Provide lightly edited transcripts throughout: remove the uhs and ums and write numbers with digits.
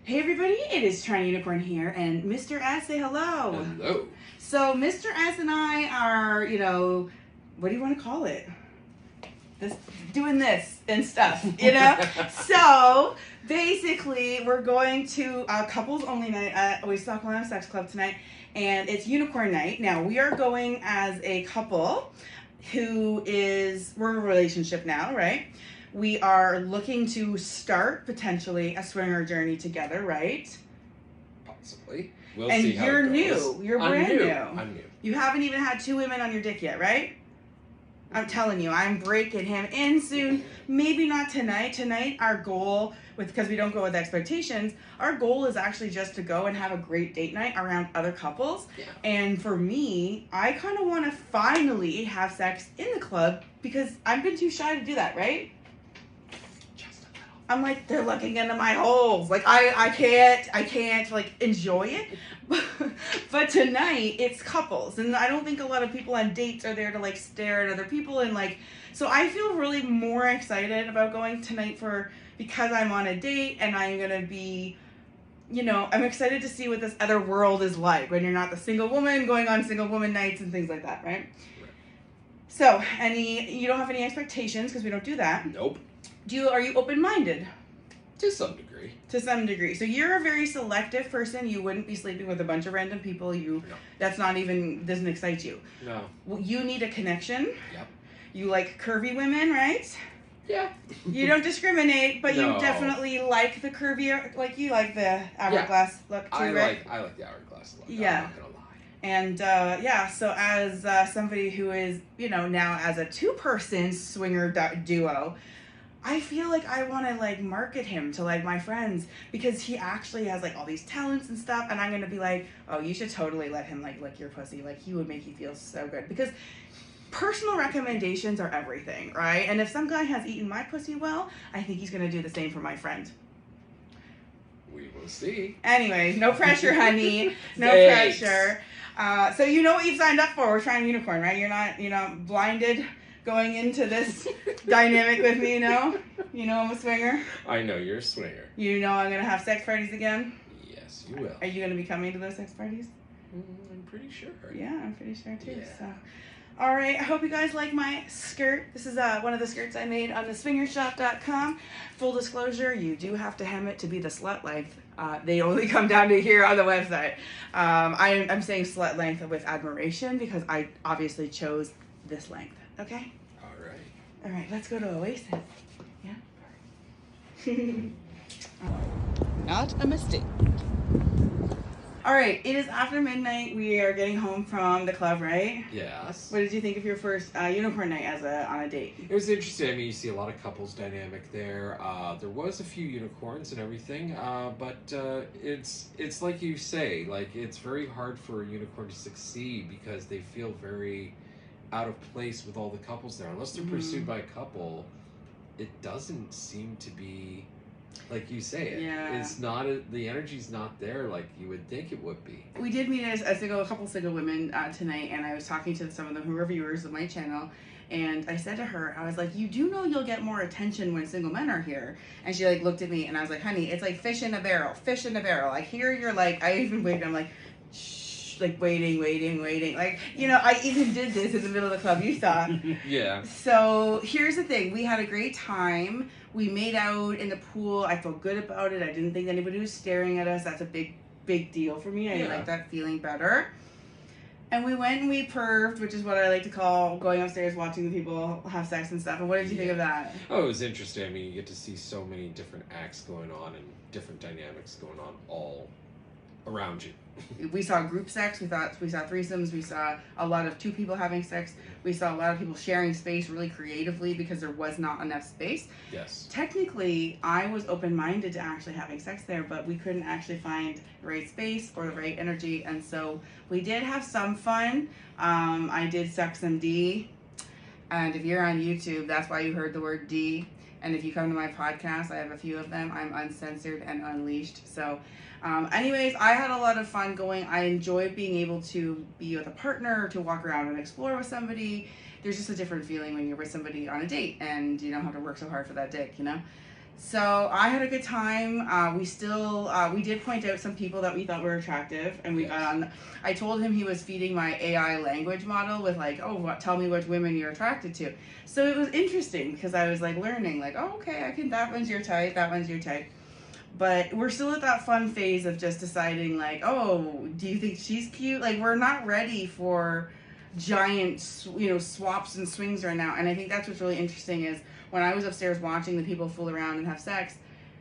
Hey everybody, it is TorontoUnicorn here, and Mr. S, say hello. Hello. So Mr. S and I are, what do you want to call it? Doing this and stuff, So basically, we're going to a couples only night at Oasis Aqualounge Sex Club tonight, and it's unicorn night. Now we are going as a couple we're in a relationship now, right? We are looking to start potentially a swinger journey together, right? Possibly. We'll and see how you're it goes. new. You're brand new. I'm new. You haven't even had 2 women on your dick yet, right? I'm telling you, I'm breaking him in soon. Maybe not tonight. Tonight, our goal, because we don't go with expectations, our goal is actually just to go and have a great date night around other couples. Yeah. And for me, I kind of want to finally have sex in the club because I've been too shy to do that, right? Just a little. I'm like, they're looking into my holes. Like, I can't like enjoy it. But tonight it's couples, and I don't think a lot of people on dates are there to like stare at other people, and like, so I feel really more excited about going tonight because I'm on a date and I'm gonna be, I'm excited to see what this other world is like when you're not the single woman going on single woman nights and things like that, right? So you don't have any expectations because we don't do that. Nope. Are you open-minded? To some degree. To some degree. So you're a very selective person. You wouldn't be sleeping with a bunch of random people. No. Doesn't excite you. No. Well, you need a connection. Yep. You like curvy women, right? Yeah. You don't discriminate, but No. you definitely like the curvier, like you like the hourglass look too, right? I like the hourglass look. Yeah. I'm not gonna lie. And so as somebody who is, now as a 2-person swinger duo, I feel like I want to like market him to like my friends because he actually has like all these talents and stuff, and I'm gonna be like, oh, you should totally let him like lick your pussy. Like, he would make you feel so good, because personal recommendations are everything, right? And if some guy has eaten my pussy well, I think he's gonna do the same for my friend. We will see. Anyway, no pressure, honey. No Thanks. pressure. So you know what you've signed up for. We're trying unicorn, right? You're not, blinded going into this dynamic with me, I'm a swinger. I know you're a swinger. I'm gonna have sex parties again. Yes, you will. Are you gonna be coming to those sex parties? I'm pretty sure. Yeah, I'm pretty sure too. Yeah. So, all right. I hope you guys like my skirt. This is one of the skirts I made on the swingershop.com. Full disclosure, you do have to hem it to be the slut length. They only come down to here on the website. I'm saying slut length with admiration because I obviously chose this length. Okay. All right, let's go to Oasis. Yeah? Not a mistake. All right, it is after midnight. We are getting home from the club, right? Yes. What did you think of your first unicorn night on a date? It was interesting. I mean, you see a lot of couples dynamic there. There was a few unicorns and everything, but it's like you say, like, it's very hard for a unicorn to succeed because they feel very out of place with all the couples there. Unless they're pursued by a couple, it doesn't seem to be like you say it. Yeah. It's not the energy's not there like you would think it would be. We did meet a couple single women tonight, and I was talking to some of them who are viewers of my channel, and I said to her, I was like, you do know you'll get more attention when single men are here? And she like looked at me, and I was like, honey, it's like fish in a barrel. Like, here you're like, I even waited, I'm like, shh. Like waiting. Like, I even did this in the middle of the club, you saw. Yeah. So here's the thing. We had a great time. We made out in the pool. I felt good about it. I didn't think anybody was staring at us. That's a big deal for me. I like that feeling better. And we went and we perved, which is what I like to call going upstairs, watching the people have sex and stuff. And what did you think of that? Oh, it was interesting. I mean, you get to see so many different acts going on and different dynamics going on all around you. We saw group sex. We saw threesomes. We saw a lot of 2 people having sex. We saw a lot of people sharing space really creatively because there was not enough space. Yes. Technically, I was open-minded to actually having sex there, but we couldn't actually find the right space or the right energy, and so we did have some fun. I did suck some D, and if you're on YouTube, that's why you heard the word D. And if you come to my podcast, I have a few of them. I'm uncensored and unleashed. So anyways, I had a lot of fun going. I enjoy being able to be with a partner, to walk around and explore with somebody. There's just a different feeling when you're with somebody on a date and you don't have to work so hard for that dick, So I had a good time. We did point out some people that we thought were attractive, and we got on. I told him he was feeding my AI language model with like, oh, tell me which women you're attracted to. So it was interesting because I was like learning, like, oh, okay, I can. That one's your type. That one's your type. But we're still at that fun phase of just deciding, like, oh, do you think she's cute? Like, we're not ready for giant, swaps and swings right now. And I think that's what's really interesting is when I was upstairs watching the people fool around and have sex,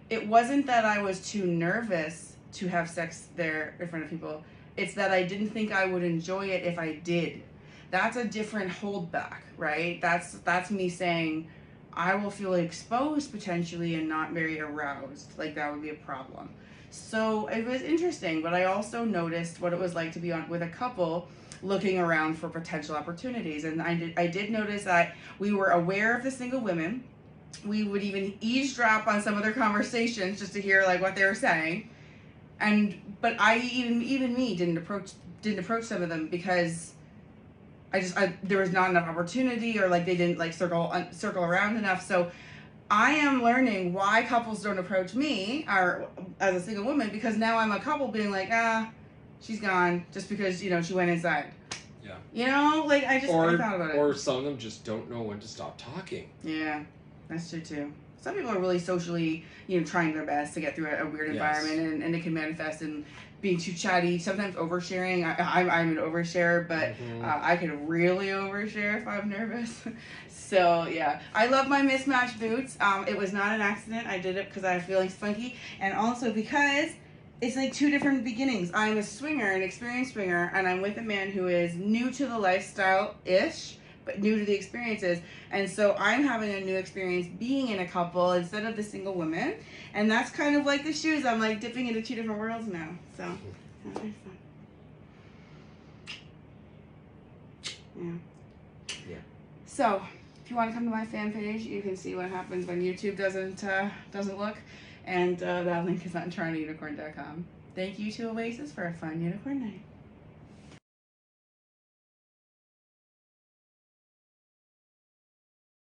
it wasn't that I was too nervous to have sex there in front of people. It's that I didn't think I would enjoy it if I did. That's a different holdback, right? That's me saying I will feel exposed potentially and not very aroused. Like that would be a problem. So it was interesting, but I also noticed what it was like to be on with a couple looking around for potential opportunities. And I did notice that we were aware of the single women. We would even eavesdrop on some of their conversations just to hear like what they were saying. But I even me didn't approach some of them because there was not enough opportunity, or like they didn't like circle around enough. So I am learning why couples don't approach me or as a single woman, because now I'm a couple being like, she's gone just because she went inside. Yeah. Like I thought about it. Or some of them just don't know when to stop talking. Yeah, that's true too. Some people are really socially, trying their best to get through a weird environment, and it can manifest in being too chatty, sometimes oversharing. I'm an oversharer, but I can really overshare if I'm nervous. So yeah, I love my mismatched boots. It was not an accident. I did it because I was feeling funky, and also because it's like two different beginnings. I'm a swinger, an experienced swinger, and I'm with a man who is new to the lifestyle-ish, but new to the experiences. And so I'm having a new experience being in a couple instead of the single women. And that's kind of like the shoes. I'm like dipping into two different worlds now. So that's very fun. Yeah. So if you want to come to my fan page, you can see what happens when YouTube doesn't look. And that link is on TorontoUnicorn.com. Thank you to Oasis for a fun unicorn night.